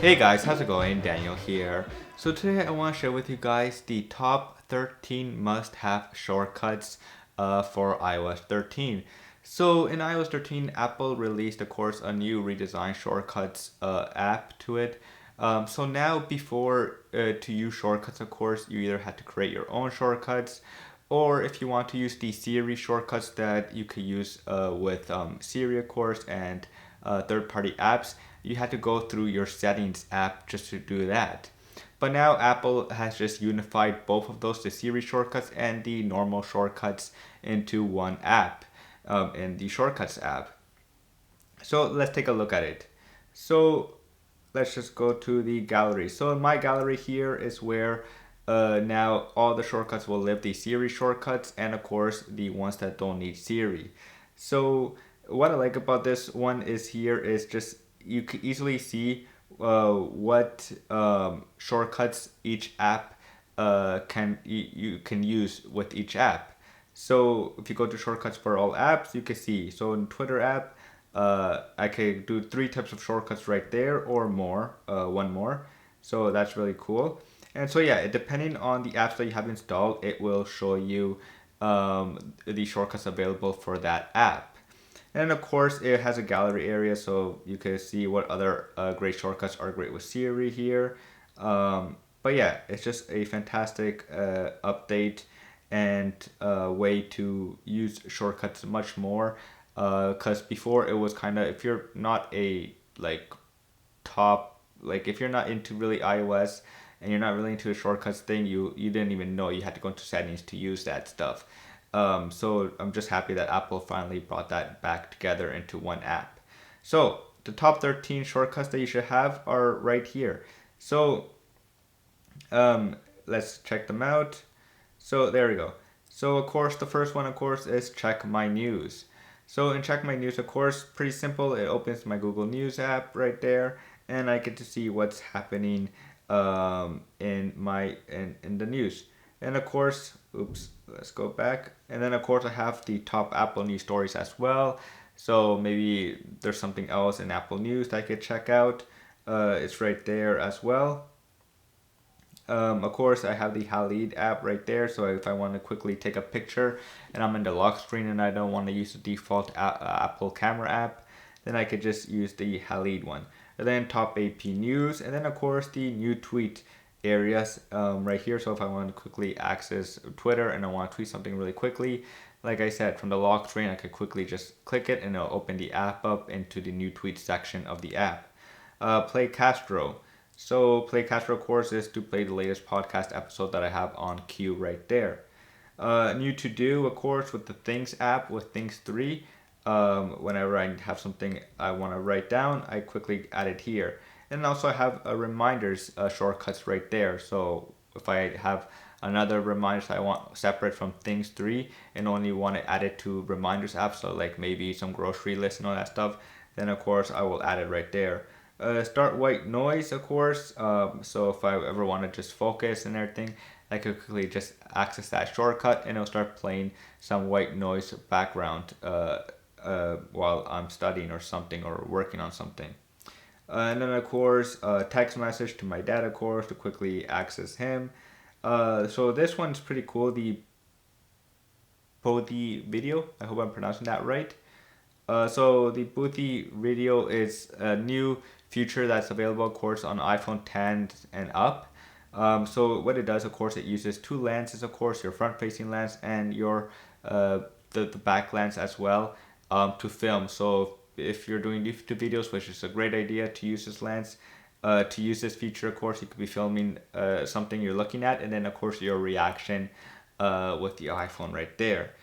Hey guys, how's it going? Daniel here. So today I want to share with you guys the top 13 must-have shortcuts for iOS 13. So in iOS 13, Apple released, of course, a new redesigned shortcuts app to it. So now before to use shortcuts, of course, you either had to create your own shortcuts, or if you want to use the Siri shortcuts that you could use with Siri, of course, and third-party apps, you had to go through your settings app just to do that. But now Apple has just unified both of those, the Siri shortcuts and the normal shortcuts, into one app, in the Shortcuts app. So let's take a look at it. So let's just go to the gallery. So in my gallery here is where now all the shortcuts will live, the Siri shortcuts and of course the ones that don't need Siri. So what I like about this one is here is just you can easily see what shortcuts each app you can use with each app. So if you go to shortcuts for all apps, you can see. So in Twitter app, I can do three types of shortcuts right there or more, one more. So that's really cool. And so yeah, depending on the apps that you have installed, it will show you the shortcuts available for that app. And of course, it has a gallery area, so you can see what other great shortcuts are great with Siri here. But yeah, it's just a fantastic update and way to use shortcuts much more. Because before it was kind of, if you're not a like top, like if you're not into really iOS and you're not really into the shortcuts thing, you didn't even know you had to go into settings to use that stuff. So I'm just happy that Apple finally brought that back together into one app. So the top 13 shortcuts that you should have are right here. So let's check them out. So there we go. So of course the first one of course is check my news. So in check my news, of course, pretty simple. It opens my Google News app right there, and I get to see what's happening in the news. And of course, oops, let's go back. And then of course I have the top Apple News stories as well. So maybe there's something else in Apple News that I could check out. It's right there as well. Of course, I have the Halid app right there, so if I want to quickly take a picture and I'm in the lock screen and I don't want to use the default Apple camera app, then I could just use the Halid one. And then top AP news, and then of course the new tweet areas right here. So if I want to quickly access Twitter and I want to tweet something really quickly, like I said, from the lock screen, I could quickly just click it and it'll open the app up into the new tweet section of the app. Play Castro. So Play Castro, of course, is to play the latest podcast episode that I have on queue right there. New to do, of course, with the Things app with Things 3. Whenever I have something I want to write down, I quickly add it here. And also I have a reminders shortcuts right there. So if I have another reminders I want separate from Things 3 and only want to add it to reminders app, so like maybe some grocery list and all that stuff, then of course I will add it right there. Start white noise, of course. So if I ever want to just focus and everything, I could quickly just access that shortcut and it'll start playing some white noise background while I'm studying or something or working on something. And then of course, text message to my dad, of course, to quickly access him. So this one's pretty cool. The Bodhi video. I hope I'm pronouncing that right. So the Boothie video is a new feature that's available, of course, on iPhone 10 and up. So what it does, of course, it uses two lenses, of course, your front-facing lens and your the back lens as well to film. So if you're doing YouTube videos, which is a great idea to use this lens, to use this feature, of course, you could be filming something you're looking at, and then of course your reaction with the iPhone right there.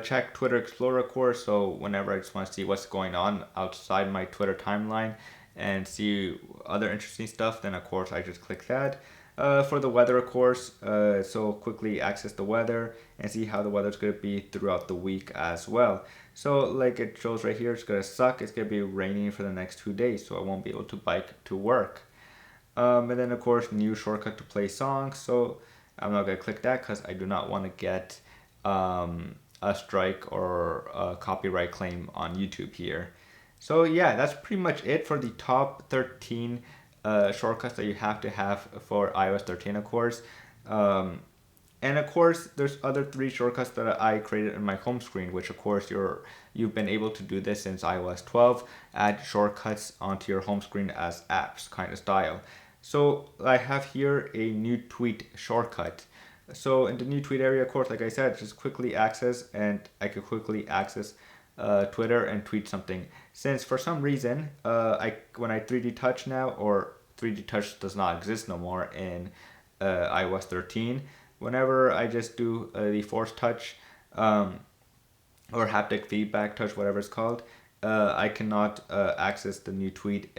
Check Twitter Explorer, of course, so whenever I just want to see what's going on outside my Twitter timeline and see other interesting stuff, then of course I just click that. For the weather, of course, so quickly access the weather and see how the weather's going to be throughout the week as well. So like it shows right here, it's going to suck. It's going to be raining for the next 2 days, so I won't be able to bike to work. And then of course, new shortcut to play songs. So I'm not going to click that because I do not want to get a strike or a copyright claim on YouTube here. So yeah, that's pretty much it for the top 13 shortcuts that you have to have for iOS 13, of course. And of course, there's other 3 shortcuts that I created in my home screen, which of course you've been able to do this since iOS 12. Add shortcuts onto your home screen as apps kind of style. So I have here a new tweet shortcut. So in the new tweet area, of course, like I said, just quickly access, and I could quickly access Twitter and tweet something. Since for some reason, when I 3D touch now, or 3D touch does not exist no more in iOS 13. Whenever I just do the force touch or haptic feedback touch, whatever it's called, I cannot access the new tweet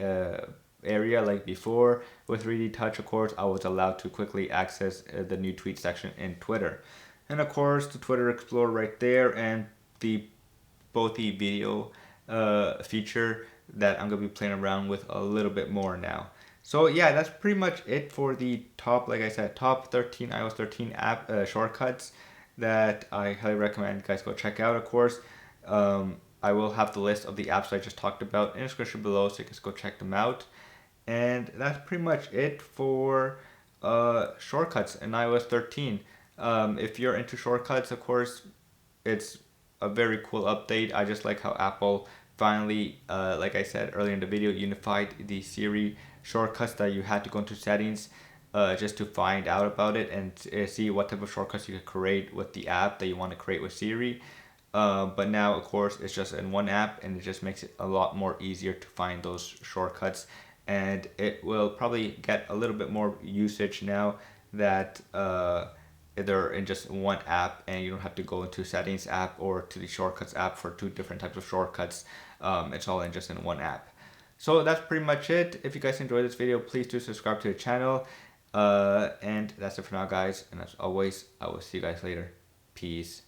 area like before. With 3D touch, of course, I was allowed to quickly access the new tweet section in Twitter. And of course, the Twitter Explorer right there, and both the video feature that I'm going to be playing around with a little bit more now. So yeah, that's pretty much it for the top, like I said, top 13 iOS 13 app shortcuts that I highly recommend you guys go check out, of course. I will have the list of the apps I just talked about in the description below, so you can just go check them out. And that's pretty much it for shortcuts in iOS 13. If you're into shortcuts, of course, it's a very cool update. I just like how Apple finally, like I said earlier in the video, unified the Siri shortcuts that you had to go into settings just to find out about it and see what type of shortcuts you could create with the app that you want to create with Siri. But now, of course, it's just in one app, and it just makes it a lot more easier to find those shortcuts. And it will probably get a little bit more usage now that they're in just one app, and you don't have to go into settings app or to the shortcuts app for 2 different types of shortcuts. It's all just in one app. So that's pretty much it. If you guys enjoyed this video, please do subscribe to the channel. And that's it for now, guys. And as always, I will see you guys later. Peace.